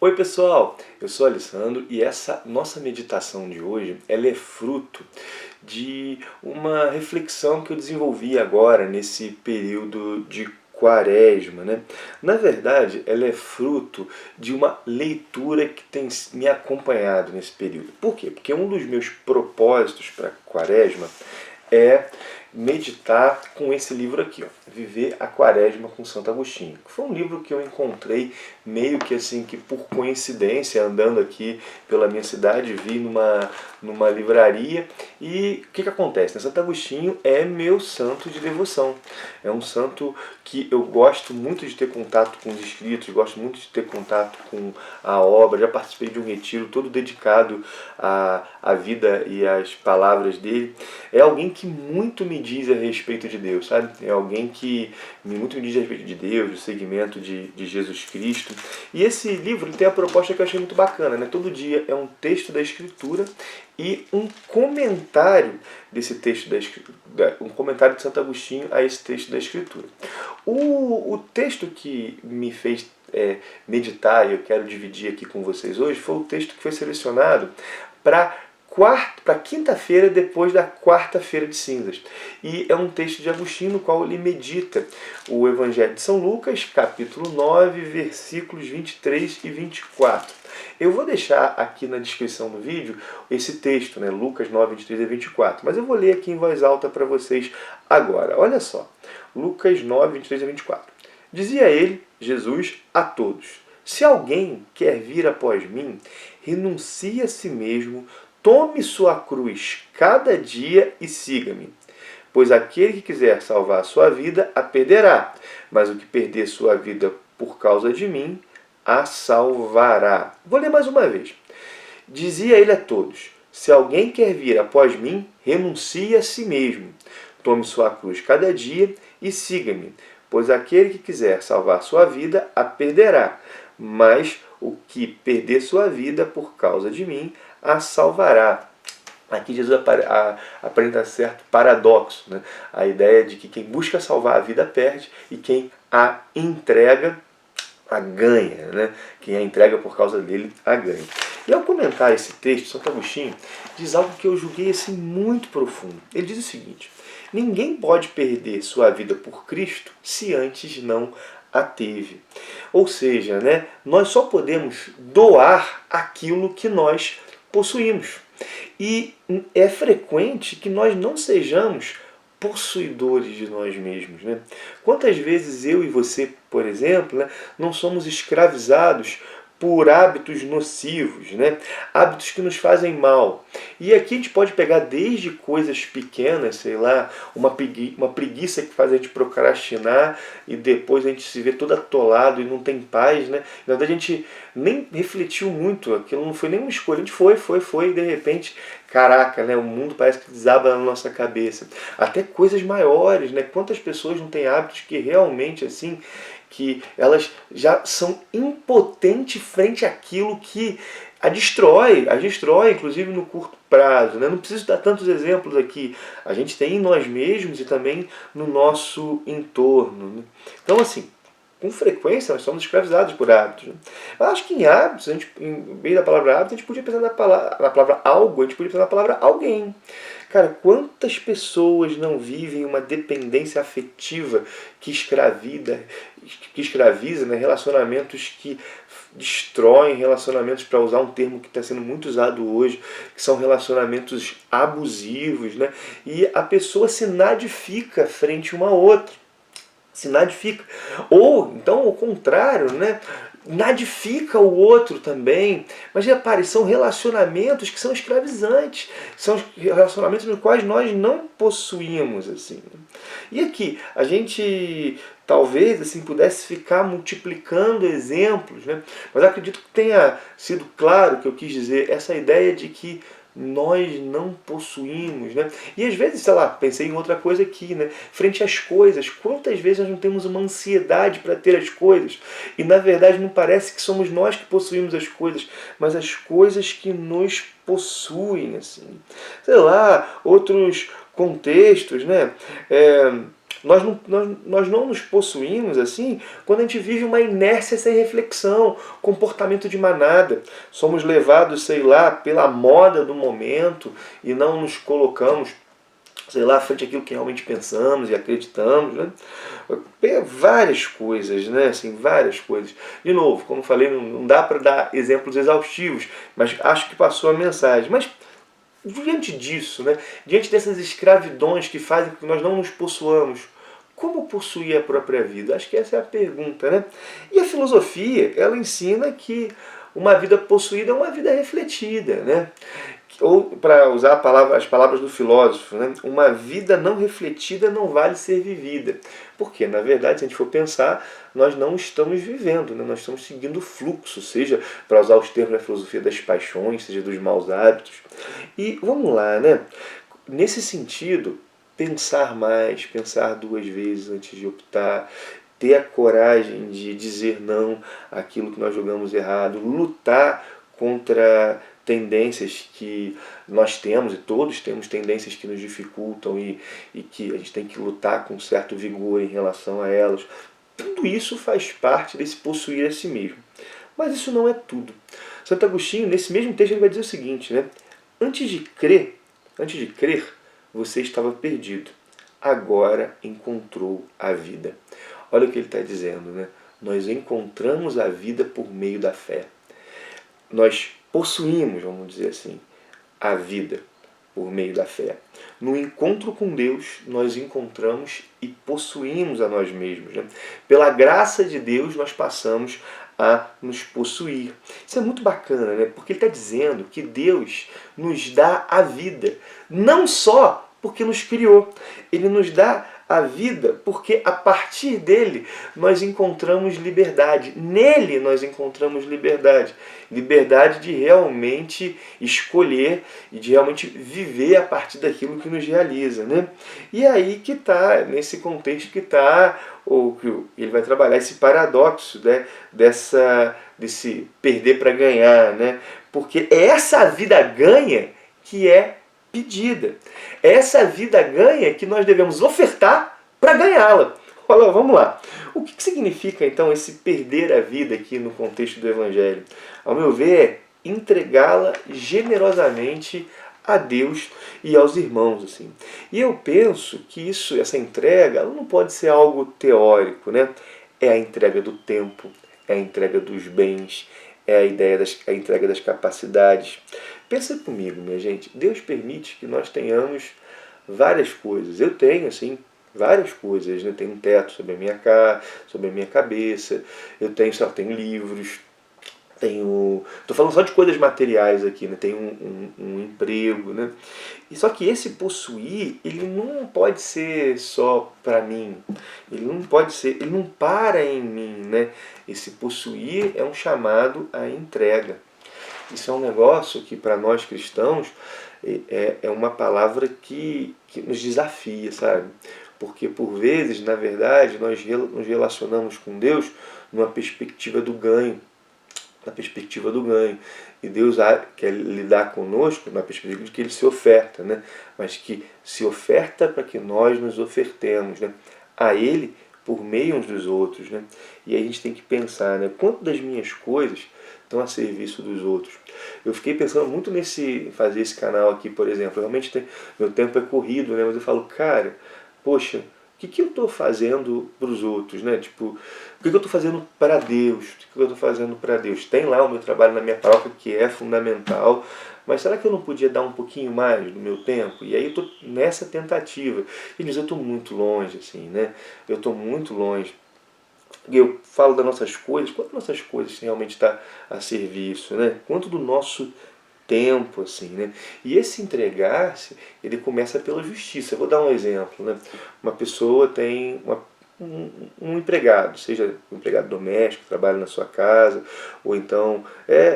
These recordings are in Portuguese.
Oi pessoal, eu sou Alessandro e essa nossa meditação de hoje ela é fruto de uma reflexão que eu desenvolvi agora nesse período de Quaresma, né? Na verdade, ela é fruto de uma leitura que tem me acompanhado nesse período. Por quê? Porque um dos meus propósitos para Quaresma é meditar com esse livro aqui, ó, Viver a Quaresma com Santo Agostinho. Foi um livro que eu encontrei meio que assim, que por coincidência, andando aqui pela minha cidade, vi numa livraria. E o que acontece? Né? Santo Agostinho é meu santo de devoção. É um santo que eu gosto muito de ter contato com os escritos, gosto muito de ter contato com a obra. Já participei de um retiro todo dedicado à vida e às palavras dele. É alguém que muito me diz a respeito de Deus, sabe? É alguém que muito me diz a respeito de Deus, do segmento de Jesus Cristo. E esse livro tem a proposta que eu achei muito bacana, né? Todo dia é um texto da Escritura e um comentário desse texto da Escritura, um comentário de Santo Agostinho a esse texto da Escritura. O texto que me fez meditar e eu quero dividir aqui com vocês hoje foi o texto que foi selecionado para quinta-feira depois da quarta-feira de cinzas. E é um texto de Agostinho no qual ele medita o Evangelho de São Lucas, capítulo 9, versículos 23 e 24. Eu vou deixar aqui na descrição do vídeo esse texto, né, Lucas 9, 23 e 24, mas eu vou ler aqui em voz alta para vocês agora. Olha só, Lucas 9, 23 e 24. Dizia ele, Jesus, a todos: se alguém quer vir após mim, renuncie a si mesmo, tome sua cruz cada dia e siga-me. Pois aquele que quiser salvar a sua vida, a perderá. Mas o que perder sua vida por causa de mim, a salvará. Vou ler mais uma vez. Dizia ele a todos: se alguém quer vir após mim, renuncie a si mesmo. Tome sua cruz cada dia e siga-me. Pois aquele que quiser salvar sua vida, a perderá. Mas o que perder sua vida por causa de mim, a salvará. Aqui Jesus apresenta certo paradoxo, né? A ideia de que quem busca salvar a vida perde e quem a entrega a ganha, né? Quem a entrega por causa dele a ganha. E ao comentar esse texto, Santo Agostinho diz algo que eu julguei assim muito profundo. Ele diz o seguinte: ninguém pode perder sua vida por Cristo se antes não a teve. Ou seja, né, nós só podemos doar aquilo que nós possuímos. E é frequente que nós não sejamos possuidores de nós mesmos. Né? Quantas vezes eu e você, por exemplo, né, não somos escravizados por hábitos nocivos, né? Hábitos que nos fazem mal. E aqui a gente pode pegar desde coisas pequenas, sei lá, uma preguiça que faz a gente procrastinar e depois a gente se vê todo atolado e não tem paz, né? Na verdade a gente nem refletiu muito, aquilo não foi nenhuma escolha, a gente foi e de repente, caraca, né? O mundo parece que desaba na nossa cabeça. Até coisas maiores, né? Quantas pessoas não têm hábitos que realmente assim, que elas já são impotentes frente àquilo que a destrói, inclusive no curto prazo. Né? Não preciso dar tantos exemplos aqui. A gente tem em nós mesmos e também no nosso entorno. Né? Então, assim, com frequência nós somos escravizados por hábitos. Né? Eu acho que em hábitos, a gente, em meio da palavra hábito, a gente podia pensar na palavra algo, a gente podia pensar na palavra alguém. Cara, quantas pessoas não vivem uma dependência afetiva que escraviza, né? Relacionamentos que destroem, relacionamentos, para usar um termo que está sendo muito usado hoje, que são relacionamentos abusivos, né? E a pessoa se nadifica frente uma a outra. Se nadifica. Ou, então, ao contrário, né? Nadifica o outro também. Mas repare, são relacionamentos que são escravizantes. São relacionamentos nos quais nós não possuímos. Assim. E aqui, a gente talvez assim, pudesse ficar multiplicando exemplos, né? Mas acredito que tenha sido claro o que eu quis dizer, essa ideia de que nós não possuímos, né? E às vezes, sei lá, pensei em outra coisa aqui, né? Frente às coisas, quantas vezes nós não temos uma ansiedade para ter as coisas e na verdade não parece que somos nós que possuímos as coisas, mas as coisas que nos possuem, assim. Sei lá, outros contextos, né? Nós não nos possuímos assim quando a gente vive uma inércia sem reflexão, comportamento de manada. Somos levados, sei lá, pela moda do momento e não nos colocamos, sei lá, frente àquilo que realmente pensamos e acreditamos, né? Várias coisas, né? Assim, várias coisas. De novo, como falei, não dá para dar exemplos exaustivos, mas acho que passou a mensagem. Mas diante disso, né? Diante dessas escravidões que fazem com que nós não nos possuamos, como possuir a própria vida? Acho que essa é a pergunta, né? E a filosofia, ela ensina que uma vida possuída é uma vida refletida, né? Ou, para usar as palavras do filósofo, né? Uma vida não refletida não vale ser vivida. Porque, na verdade, se a gente for pensar, nós não estamos vivendo, né? Nós estamos seguindo o fluxo, seja, para usar os termos da filosofia, das paixões, seja dos maus hábitos. E vamos lá, né? Nesse sentido, pensar mais, pensar duas vezes antes de optar, ter a coragem de dizer não àquilo que nós julgamos errado, lutar contra tendências que nós temos, e todos temos tendências que nos dificultam e que a gente tem que lutar com certo vigor em relação a elas. Tudo isso faz parte desse possuir a si mesmo. Mas isso não é tudo. Santo Agostinho, nesse mesmo texto, ele vai dizer o seguinte, né? Antes de crer, você estava perdido. Agora encontrou a vida. Olha o que ele está dizendo, né? Nós encontramos a vida por meio da fé. Nós possuímos, vamos dizer assim, a vida por meio da fé. No encontro com Deus, nós encontramos e possuímos a nós mesmos, né? Pela graça de Deus, nós passamos a nos possuir. Isso é muito bacana, né? Porque ele está dizendo que Deus nos dá a vida, não só porque nos criou, ele nos dá a vida porque a partir dele nós encontramos liberdade. Nele nós encontramos liberdade. Liberdade de realmente escolher e de realmente viver a partir daquilo que nos realiza, né? E aí que está, nesse contexto que está, ou que ele vai trabalhar esse paradoxo, né? Desse perder para ganhar, né? Porque é essa vida ganha que é pedida. É essa vida ganha que nós devemos ofertar para ganhá-la. Olha, vamos lá. O que significa então esse perder a vida aqui no contexto do Evangelho? Ao meu ver, é entregá-la generosamente a Deus e aos irmãos, assim. E eu penso que essa entrega, ela não pode ser algo teórico, né? É a entrega do tempo, é a entrega dos bens, é a entrega das capacidades. Pensa comigo, minha gente. Deus permite que nós tenhamos várias coisas. Eu tenho, assim, várias coisas, né? Tenho um teto sobre a minha cabeça. Eu tenho, sei lá, tenho livros. Tô falando só de coisas materiais aqui, né? Tenho um emprego, né? E só que esse possuir, ele não pode ser só para mim. Ele não para em mim, né? Esse possuir é um chamado à entrega. Isso é um negócio que para nós cristãos é uma palavra que nos desafia, sabe? Porque por vezes, na verdade, nós nos relacionamos com Deus numa perspectiva do ganho. Na perspectiva do ganho. E Deus quer lidar conosco na perspectiva de que Ele se oferta, né? Mas que se oferta para que nós nos ofertemos, né? A Ele por meio uns dos outros, né? E aí a gente tem que pensar, né? Quanto das minhas coisas estão a serviço dos outros? Eu fiquei pensando muito fazer esse canal aqui, por exemplo. Realmente meu tempo é corrido, né? Mas eu falo, cara, poxa, o que eu estou fazendo para os outros, né? Tipo, o que eu estou fazendo para Deus? O que eu estou fazendo para Deus? Tem lá o meu trabalho na minha paróquia que é fundamental, mas será que eu não podia dar um pouquinho mais do meu tempo? E aí eu estou nessa tentativa. E diz, eu estou muito longe, assim, né? Eu estou muito longe. Eu falo das nossas coisas, quanto nossas coisas realmente está a serviço, né? Quanto do nosso tempo, assim, né? E esse entregar-se, ele começa pela justiça. Eu vou dar um exemplo, né? Uma pessoa tem um empregado, seja um empregado doméstico, que trabalha na sua casa, ou então,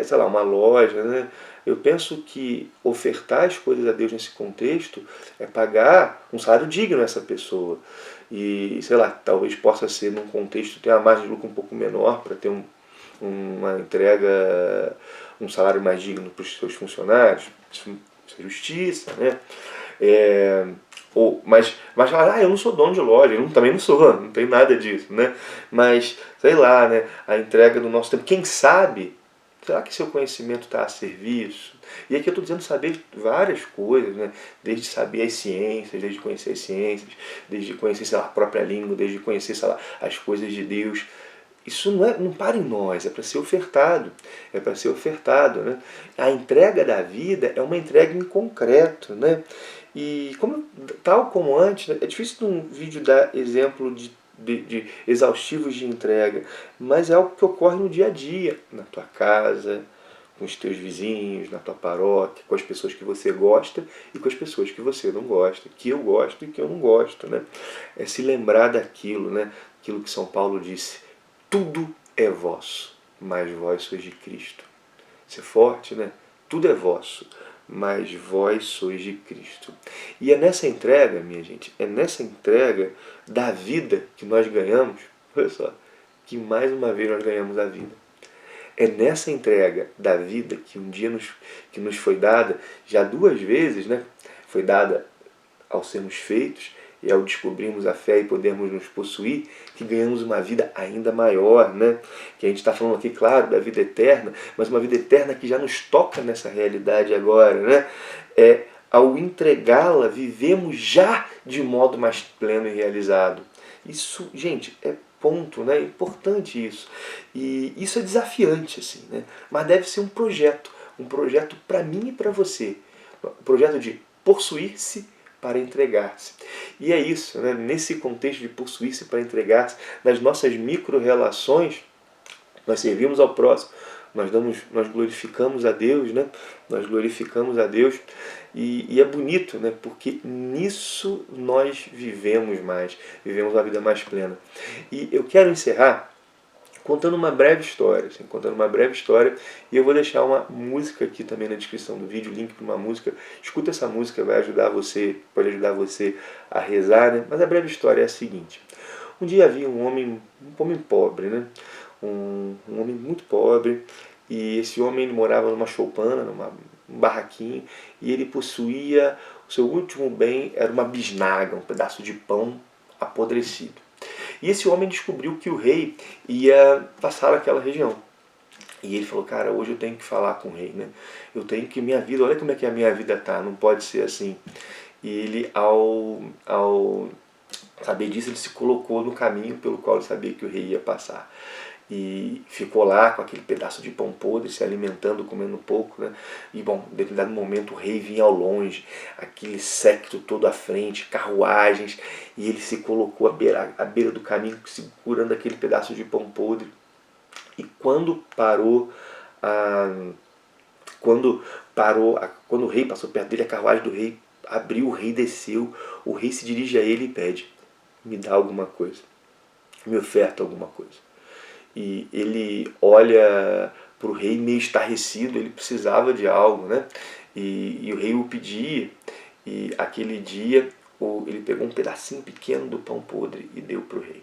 sei lá, uma loja, né? Eu penso que ofertar as coisas a Deus nesse contexto é pagar um salário digno a essa pessoa. E, sei lá, talvez possa ser num contexto, ter uma margem de lucro um pouco menor para ter uma entrega, um salário mais digno para os seus funcionários, isso é justiça, né? Mas falar, eu não sou dono de loja, também não sou, não tem nada disso, né? Mas, sei lá, né? A entrega do nosso tempo. Quem sabe, será que seu conhecimento está a serviço? E aqui eu estou dizendo saber várias coisas, né? Desde saber as ciências, desde conhecer as ciências, desde conhecer, sei lá, a própria língua, desde conhecer, sei lá, as coisas de Deus. Isso não para em nós, é para ser ofertado. É para ser ofertado, né? A entrega da vida é uma entrega em concreto, né? E tal como antes, né, é difícil num vídeo dar exemplo de exaustivos de entrega, mas é algo que ocorre no dia a dia, na tua casa, com os teus vizinhos, na tua paróquia, com as pessoas que você gosta e com as pessoas que você não gosta, que eu gosto e que eu não gosto, né? É se lembrar daquilo, né? Aquilo que São Paulo disse: tudo é vosso, mas vós sois de Cristo. Isso é forte, né? Tudo é vosso, mas vós sois de Cristo. E é nessa entrega, minha gente, é nessa entrega da vida que nós ganhamos, olha só, que mais uma vez nós ganhamos a vida. É nessa entrega da vida que um dia que nos foi dada, já 2 vezes, né? Foi dada ao sermos feitos e ao descobrirmos a fé e podermos nos possuir, que ganhamos uma vida ainda maior, né? Que a gente está falando aqui, claro, da vida eterna, mas uma vida eterna que já nos toca nessa realidade agora, né? Ao entregá-la, vivemos já de modo mais pleno e realizado. Isso, gente, é ponto, né? É importante isso. E isso é desafiante, assim, né? Mas deve ser um projeto para mim e para você. Um projeto de possuir-se para entregar-se. E é isso, né? Nesse contexto de possuir-se para entregar-se, nas nossas micro-relações, nós servimos ao próximo, nós glorificamos a Deus, né? Nós glorificamos a Deus e é bonito, né? Porque nisso nós vivemos mais, vivemos uma vida mais plena. E eu quero encerrar contando uma breve história, e eu vou deixar uma música aqui também na descrição do vídeo, link para uma música. Escuta essa música, vai ajudar você, pode ajudar você a rezar, né? Mas a breve história é a seguinte: um dia havia um homem pobre, né? Um homem muito pobre, e esse homem ele morava numa choupana, um barraquinho, e ele possuía, o seu último bem era uma bisnaga, um pedaço de pão apodrecido. E esse homem descobriu que o rei ia passar naquela região. E ele falou, cara, hoje eu tenho que falar com o rei, né? Eu tenho que, minha vida, olha como é que a minha vida tá, não pode ser assim. E ele, ao saber disso, ele se colocou no caminho pelo qual ele sabia que o rei ia passar. E ficou lá com aquele pedaço de pão podre, se alimentando, comendo pouco, né? E bom, em determinado momento o rei vinha ao longe, aquele séquito todo à frente, carruagens, e ele se colocou à beira do caminho, segurando aquele pedaço de pão podre. E quando o rei passou perto dele, a carruagem do rei abriu, o rei desceu, o rei se dirige a ele e pede: me dá alguma coisa, me oferta alguma coisa. E ele olha para o rei meio estarrecido, ele precisava de algo, né? E o rei o pedia, e aquele dia ele pegou um pedacinho pequeno do pão podre e deu para o rei.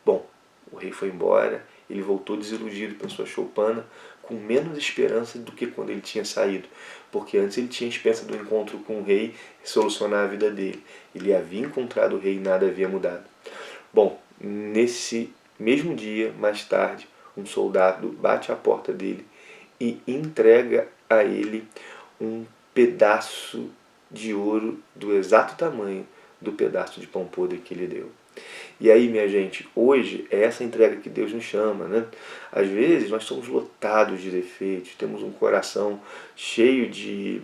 Bom, o rei foi embora, ele voltou desiludido pela sua choupana, com menos esperança do que quando ele tinha saído, porque antes ele tinha esperança do encontro com o rei e solucionar a vida dele. Ele havia encontrado o rei e nada havia mudado. Bom, nesse mesmo dia, mais tarde, um soldado bate à porta dele e entrega a ele um pedaço de ouro do exato tamanho do pedaço de pão podre que ele deu. E aí, minha gente, hoje é essa entrega que Deus nos chama, né? Às vezes nós somos lotados de defeitos, temos um coração cheio de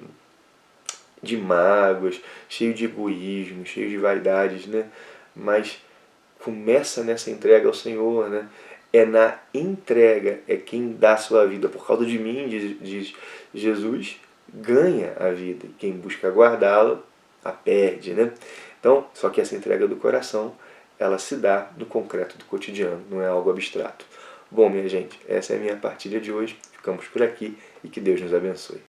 mágoas, cheio de egoísmo, cheio de vaidades, né? Mas começa nessa entrega ao Senhor, né? É na entrega, é quem dá a sua vida. Por causa de mim, diz Jesus, ganha a vida. E quem busca guardá-la, a perde, né? Então, só que essa entrega do coração, ela se dá no concreto do cotidiano, não é algo abstrato. Bom, minha gente, essa é a minha partilha de hoje. Ficamos por aqui e que Deus nos abençoe.